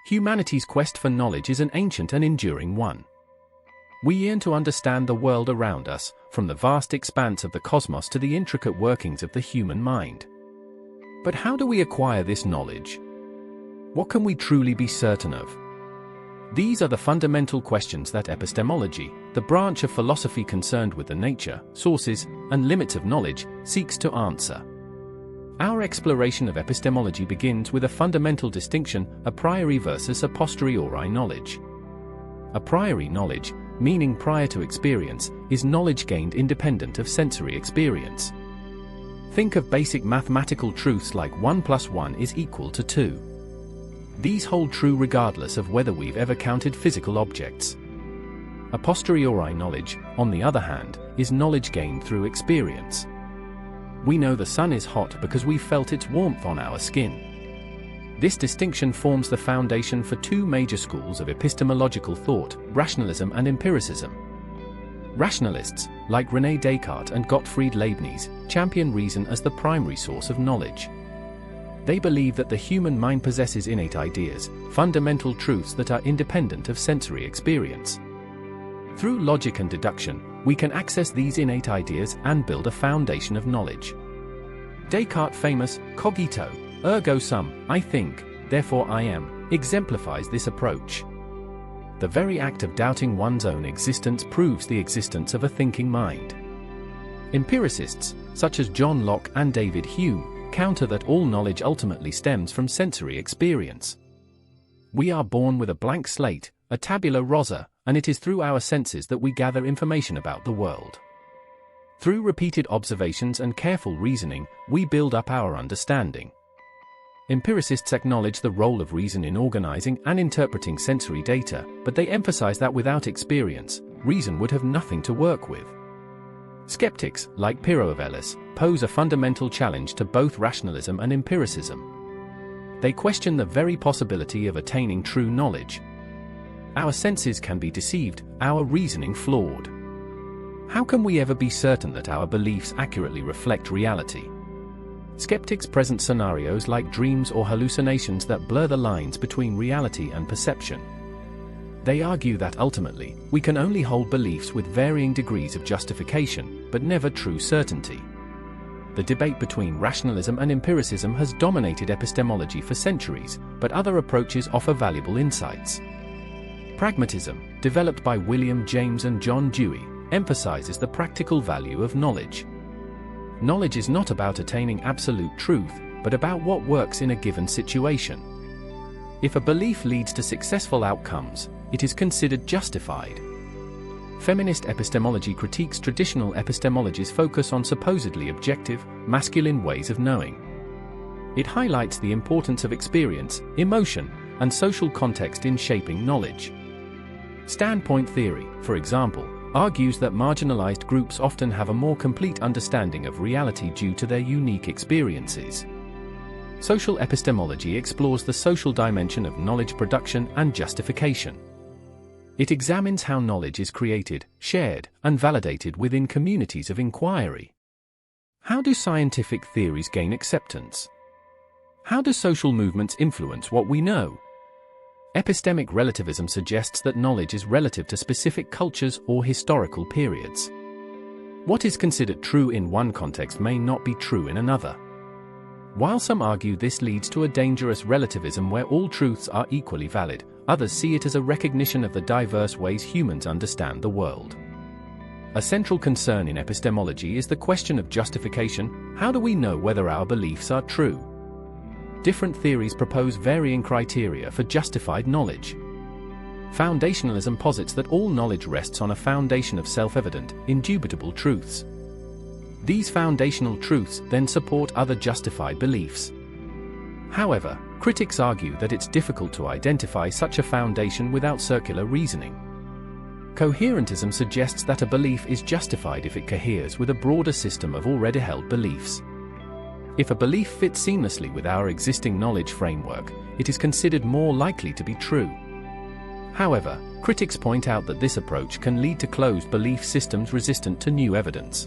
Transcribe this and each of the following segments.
Humanity's quest for knowledge is an ancient and enduring one. We yearn to understand the world around us, from the vast expanse of the cosmos to the intricate workings of the human mind. But how do we acquire this knowledge? What can we truly be certain of? These are the fundamental questions that epistemology, the branch of philosophy concerned with the nature, sources, and limits of knowledge, seeks to answer. Our exploration of epistemology begins with a fundamental distinction: a priori versus a posteriori knowledge. A priori knowledge, meaning prior to experience, is knowledge gained independent of sensory experience. Think of basic mathematical truths like 1 + 1 = 2. These hold true regardless of whether we've ever counted physical objects. A posteriori knowledge, on the other hand, is knowledge gained through experience. We know the sun is hot because we felt its warmth on our skin. This distinction forms the foundation for two major schools of epistemological thought: rationalism and empiricism. Rationalists, like René Descartes and Gottfried Leibniz, champion reason as the primary source of knowledge. They believe that the human mind possesses innate ideas, fundamental truths that are independent of sensory experience. Through logic and deduction, we can access these innate ideas and build a foundation of knowledge. Descartes' famous cogito, ergo sum, I think, therefore I am, exemplifies this approach. The very act of doubting one's own existence proves the existence of a thinking mind. Empiricists, such as John Locke and David Hume, counter that all knowledge ultimately stems from sensory experience. We are born with a blank slate, a tabula rasa, and it is through our senses that we gather information about the world. Through repeated observations and careful reasoning, we build up our understanding. Empiricists acknowledge the role of reason in organizing and interpreting sensory data, but they emphasize that without experience, reason would have nothing to work with. Skeptics, like Pyrrho of Elis, pose a fundamental challenge to both rationalism and empiricism. They question the very possibility of attaining true knowledge. Our senses can be deceived, our reasoning flawed. How can we ever be certain that our beliefs accurately reflect reality? Skeptics present scenarios like dreams or hallucinations that blur the lines between reality and perception. They argue that ultimately, we can only hold beliefs with varying degrees of justification, but never true certainty. The debate between rationalism and empiricism has dominated epistemology for centuries, but other approaches offer valuable insights. Pragmatism, developed by William James and John Dewey, emphasizes the practical value of knowledge. Knowledge is not about attaining absolute truth, but about what works in a given situation. If a belief leads to successful outcomes, it is considered justified. Feminist epistemology critiques traditional epistemology's focus on supposedly objective, masculine ways of knowing. It highlights the importance of experience, emotion, and social context in shaping knowledge. Standpoint theory, for example, argues that marginalized groups often have a more complete understanding of reality due to their unique experiences. Social epistemology explores the social dimension of knowledge production and justification. It examines how knowledge is created, shared, and validated within communities of inquiry. How do scientific theories gain acceptance? How do social movements influence what we know? Epistemic relativism suggests that knowledge is relative to specific cultures or historical periods. What is considered true in one context may not be true in another. While some argue this leads to a dangerous relativism where all truths are equally valid, others see it as a recognition of the diverse ways humans understand the world. A central concern in epistemology is the question of justification. How do we know whether our beliefs are true? Different theories propose varying criteria for justified knowledge. Foundationalism posits that all knowledge rests on a foundation of self-evident, indubitable truths. These foundational truths then support other justified beliefs. However, critics argue that it's difficult to identify such a foundation without circular reasoning. Coherentism suggests that a belief is justified if it coheres with a broader system of already held beliefs. If a belief fits seamlessly with our existing knowledge framework, it is considered more likely to be true. However, critics point out that this approach can lead to closed belief systems resistant to new evidence.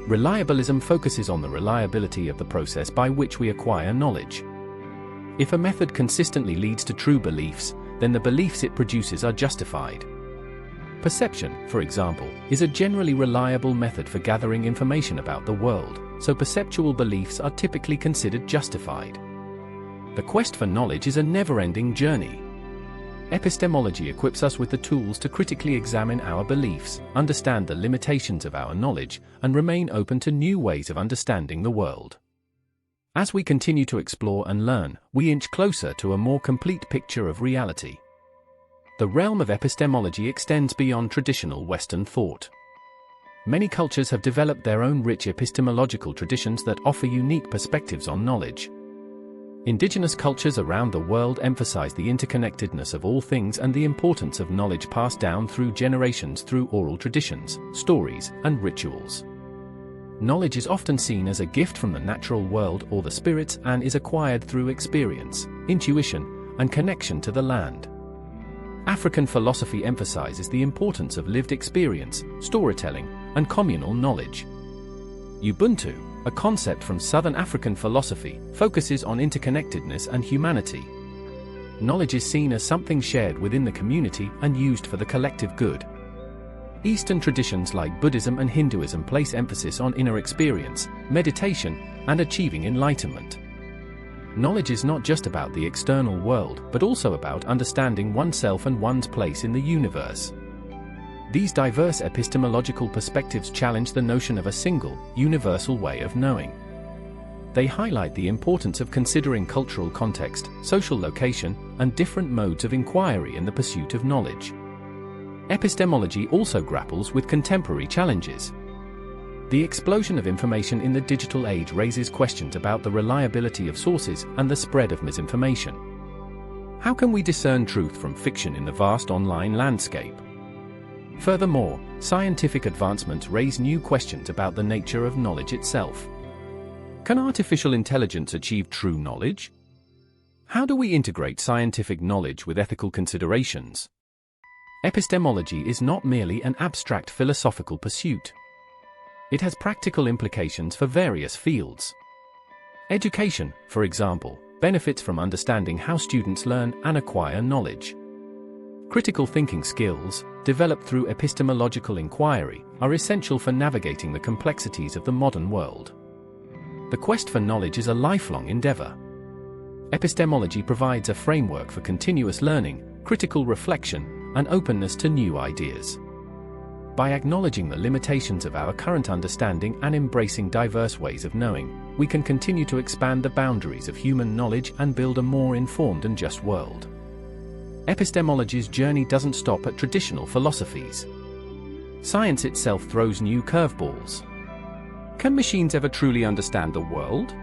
Reliabilism focuses on the reliability of the process by which we acquire knowledge. If a method consistently leads to true beliefs, then the beliefs it produces are justified. Perception, for example, is a generally reliable method for gathering information about the world, so perceptual beliefs are typically considered justified. The quest for knowledge is a never-ending journey. Epistemology equips us with the tools to critically examine our beliefs, understand the limitations of our knowledge, and remain open to new ways of understanding the world. As we continue to explore and learn, we inch closer to a more complete picture of reality. The realm of epistemology extends beyond traditional Western thought. Many cultures have developed their own rich epistemological traditions that offer unique perspectives on knowledge. Indigenous cultures around the world emphasize the interconnectedness of all things and the importance of knowledge passed down through generations through oral traditions, stories, and rituals. Knowledge is often seen as a gift from the natural world or the spirits and is acquired through experience, intuition, and connection to the land. African philosophy emphasizes the importance of lived experience, storytelling, and communal knowledge. Ubuntu, a concept from Southern African philosophy, focuses on interconnectedness and humanity. Knowledge is seen as something shared within the community and used for the collective good. Eastern traditions like Buddhism and Hinduism place emphasis on inner experience, meditation, and achieving enlightenment. Knowledge is not just about the external world, but also about understanding oneself and one's place in the universe. These diverse epistemological perspectives challenge the notion of a single, universal way of knowing. They highlight the importance of considering cultural context, social location, and different modes of inquiry in the pursuit of knowledge. Epistemology also grapples with contemporary challenges. The explosion of information in the digital age raises questions about the reliability of sources and the spread of misinformation. How can we discern truth from fiction in the vast online landscape? Furthermore, scientific advancements raise new questions about the nature of knowledge itself. Can artificial intelligence achieve true knowledge? How do we integrate scientific knowledge with ethical considerations? Epistemology is not merely an abstract philosophical pursuit. It has practical implications for various fields. Education, for example, benefits from understanding how students learn and acquire knowledge. Critical thinking skills, developed through epistemological inquiry, are essential for navigating the complexities of the modern world. The quest for knowledge is a lifelong endeavor. Epistemology provides a framework for continuous learning, critical reflection, and openness to new ideas. By acknowledging the limitations of our current understanding and embracing diverse ways of knowing, we can continue to expand the boundaries of human knowledge and build a more informed and just world. Epistemology's journey doesn't stop at traditional philosophies. Science itself throws new curveballs. Can machines ever truly understand the world?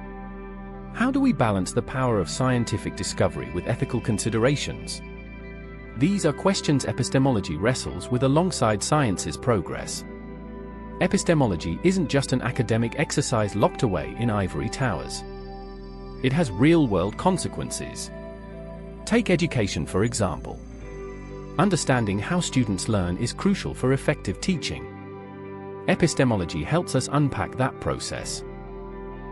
How do we balance the power of scientific discovery with ethical considerations? These are questions epistemology wrestles with alongside science's progress. Epistemology isn't just an academic exercise locked away in ivory towers. It has real-world consequences. Take education, for example. Understanding how students learn is crucial for effective teaching. Epistemology helps us unpack that process.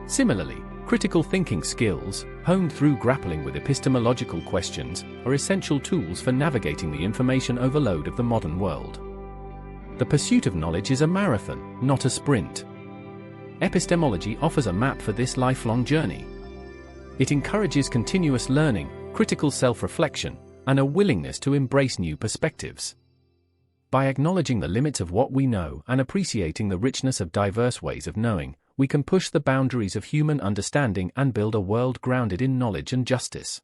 Similarly, critical thinking skills, honed through grappling with epistemological questions, are essential tools for navigating the information overload of the modern world. The pursuit of knowledge is a marathon, not a sprint. Epistemology offers a map for this lifelong journey. It encourages continuous learning, critical self-reflection, and a willingness to embrace new perspectives. By acknowledging the limits of what we know and appreciating the richness of diverse ways of knowing, we can push the boundaries of human understanding and build a world grounded in knowledge and justice.